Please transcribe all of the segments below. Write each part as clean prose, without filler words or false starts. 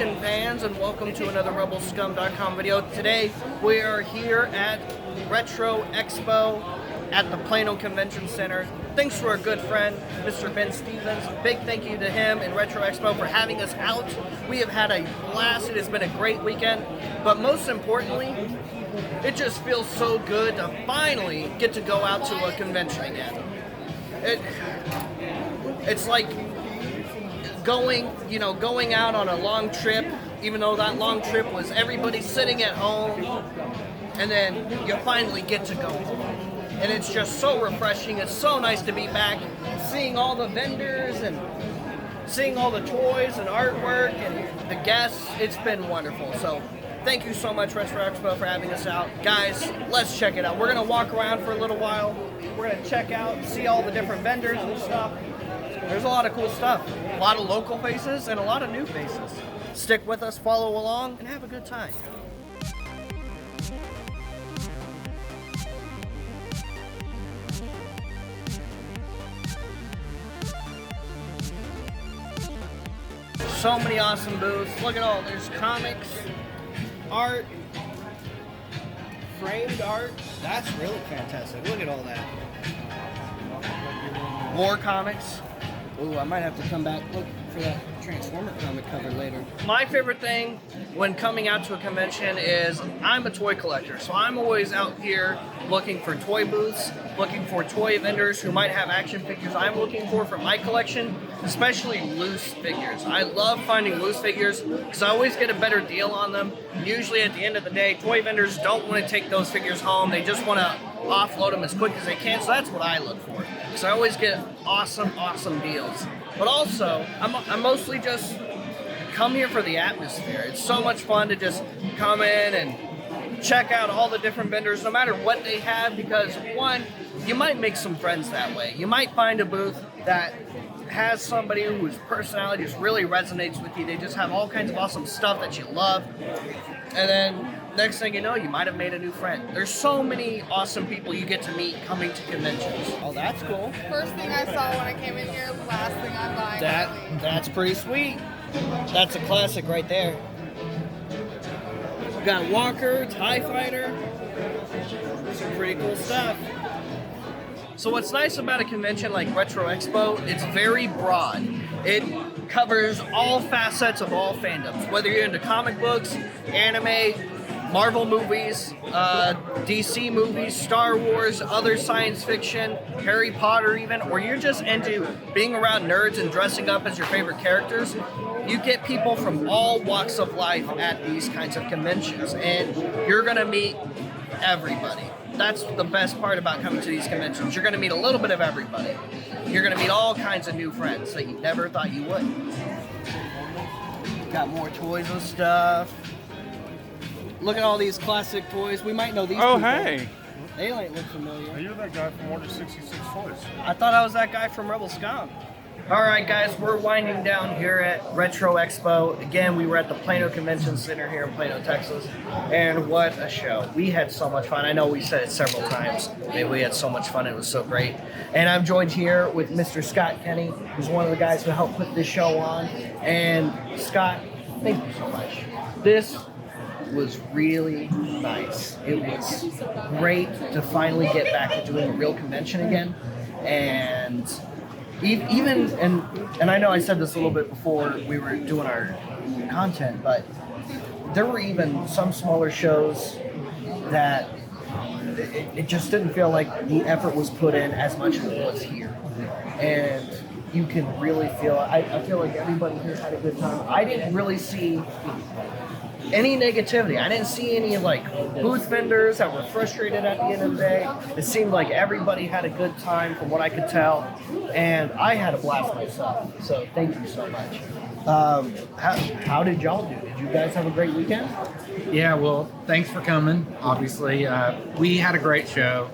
convention fans, and welcome to another Rebelscum.com video. Today we are here at Retro Expo at the Plano Convention Center. Thanks to our good friend, Mr. Ben Stevens. Big thank you to him and Retro Expo for having us out. We have had a blast. It has been a great weekend, but most importantly, it just feels so good to finally get to go out to a convention again. It's like going out on a long trip, even though that long trip was everybody sitting at home, and then you finally get to go home. And it's just so refreshing. It's so nice to be back, seeing all the vendors and seeing all the toys and artwork and the guests. It's been wonderful. So thank you so much, Retro Expo, for having us out. Guys, let's check it out. We're going to walk around for a little while. We're going to check out, see all the different vendors and stuff. There's a lot of cool stuff. A lot of local faces and a lot of new faces. Stick with us, follow along, and have a good time. So many awesome booths. Look at all, there's comics, art, framed art. That's really fantastic. Look at all that. More comics. Ooh, I might have to come back look for that Transformer comic cover later. My favorite thing when coming out to a convention is I'm a toy collector, so I'm always out here looking for toy booths, looking for toy vendors who might have action figures I'm looking for my collection, especially loose figures. I love finding loose figures because I always get a better deal on them. Usually at the end of the day, toy vendors don't want to take those figures home. They just want to offload them as quick as they can, so that's what I look for. Because I always get awesome deals. But also, I'm mostly just come here for the atmosphere. It's so much fun to just come in and check out all the different vendors, no matter what they have, because one, you might make some friends that way. You might find a booth that has somebody whose personality just really resonates with you. They just have all kinds of awesome stuff that you love. And then next thing you know, you might have made a new friend. There's so many awesome people you get to meet coming to conventions. Oh, that's cool. First thing I saw when I came in here, last thing I'm buying. That's pretty sweet. That's a classic right there. We got Walker, TIE Fighter. Some pretty cool stuff. So what's nice about a convention like Retro Expo, it's very broad. It covers all facets of all fandoms, whether you're into comic books, anime, Marvel movies, DC movies, Star Wars, other science fiction, Harry Potter even, or you're just into being around nerds and dressing up as your favorite characters. You get people from all walks of life at these kinds of conventions, and you're gonna meet everybody. That's the best part about coming to these conventions. You're gonna meet a little bit of everybody. You're gonna meet all kinds of new friends that you never thought you would. Got more toys and stuff. Look at all these classic toys. We might know these people. Hey. They might look familiar. You're that guy from Order 66 Toys. I thought I was that guy from Rebelscum. Alright guys, we're winding down here at Retro Expo. Again, we were at the Plano Convention Center here in Plano, Texas. And what a show. We had so much fun. I know we said it several times. We had so much fun. It was so great. And I'm joined here with Mr. Scott Kenny, who's one of the guys who helped put this show on. And Scott, thank you so much. This was really nice. It was great to finally get back to doing a real convention again. And even and I know I said this a little bit before we were doing our content, but there were even some smaller shows that it just didn't feel like the effort was put in as much as it was here. And you can really feel it. I feel like everybody here had a good time. I didn't really see any negativity. I didn't see any like booth vendors that were frustrated at the end of the day. It seemed like everybody had a good time from what I could tell, and I had a blast myself. So thank you so much. How did y'all do? Did you guys have a great weekend? Yeah, well, thanks for coming. Obviously, we had a great show.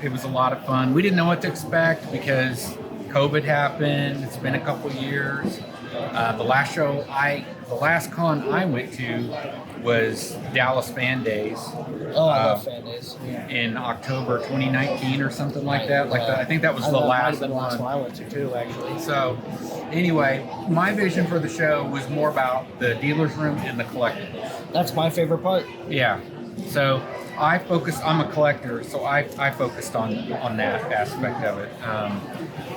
It was a lot of fun. We didn't know what to expect because COVID happened. It's been a couple years. The last con I went to was Dallas Fan Days. Oh, I love fan days. In October 2019 or something like that. I think that was the last one. I went to too, actually. So, anyway, my vision for the show was more about the dealer's room and the collectibles. That's my favorite part. Yeah. So I'm a collector, so I focused on that aspect of it.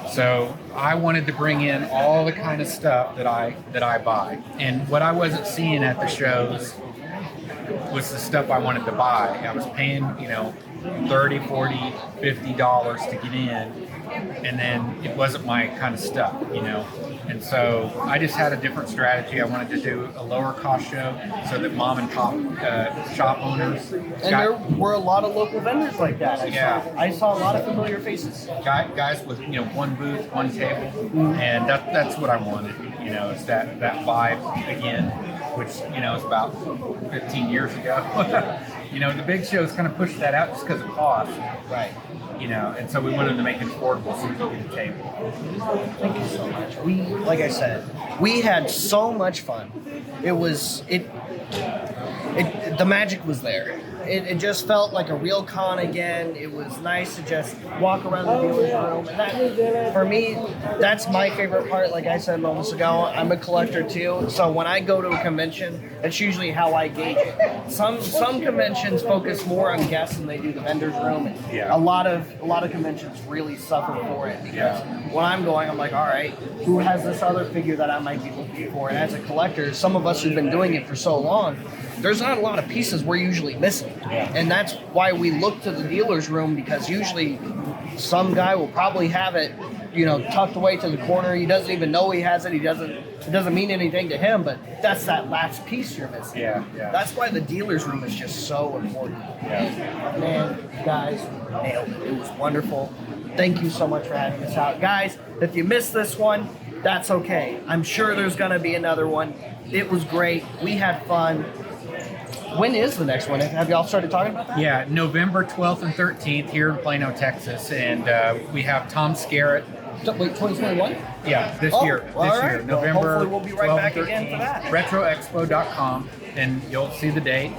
So I wanted to bring in all the kind of stuff that I buy, and what I wasn't seeing at the shows was the stuff I wanted to buy. I was paying, $30, $40, $50 to get in, and then it wasn't my kind of stuff, And so I just had a different strategy. I wanted to do a lower cost show so that mom and pop shop owners. And there were a lot of local vendors like that. I saw a lot of familiar faces. Guys with one booth, one table, and that's what I wanted. It's that vibe again, which is about 15 years ago. The big shows kind of pushed that out just because of cost. Right. And so we wanted to make it affordable so you could get a table. Thank you so much. Like I said, we had so much fun. The magic was there. It just felt like a real con again. It was nice to just walk around the dealer's room. And that, for me, that's my favorite part. Like I said moments ago, I'm a collector too. So when I go to a convention, that's usually how I gauge it. Some conventions focus more on guests than they do the vendor's room. And a lot of conventions really suffer for it because when I'm going, I'm like, all right, who has this other figure that I might be looking for? And as a collector, some of us who've been doing it for so long, there's not a lot of pieces we're usually missing. And that's why we look to the dealer's room, because usually some guy will probably have it, tucked away to the corner. He doesn't even know he has it. It doesn't mean anything to him, but that's that last piece you're missing. Yeah. That's why the dealer's room is just so important. Yeah. Man, you guys nailed it. It was wonderful. Thank you so much for having us out. Guys, if you missed this one, that's okay. I'm sure there's going to be another one. It was great. We had fun. When is the next one? Have y'all started talking about that? Yeah, November 12th and 13th here in Plano, Texas. And we have Tom Scarrett. Wait, 2021? Yeah, this year. November. Hopefully we'll be right back again for that. RetroExpo.com, and you'll see the date,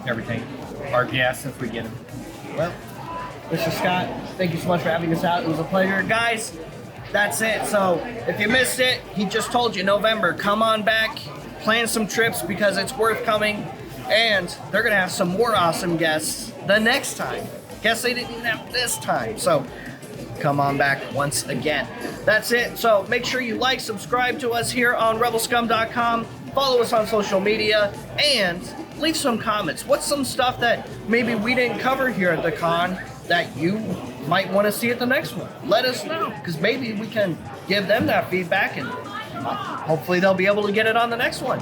everything. Our guests if we get them. Well, Mr. Scott, thank you so much for having us out. It was a pleasure. Guys, that's it. So if you missed it, he just told you November. Come on back. Plan some trips because it's worth coming, and they're gonna have some more awesome guests the next time. Guess they didn't even have this time, so come on back once again. That's it. So make sure you like, subscribe to us here on Rebelscum.com, follow us on social media, and leave some comments. What's some stuff that maybe we didn't cover here at the con that you might want to see at the next one? Let us know, because maybe we can give them that feedback, and hopefully they'll be able to get it on the next one.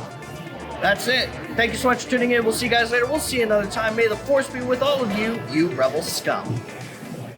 That's it. Thank you so much for tuning in. We'll see you guys later. We'll see you another time. May the force be with all of you, you Rebel scum.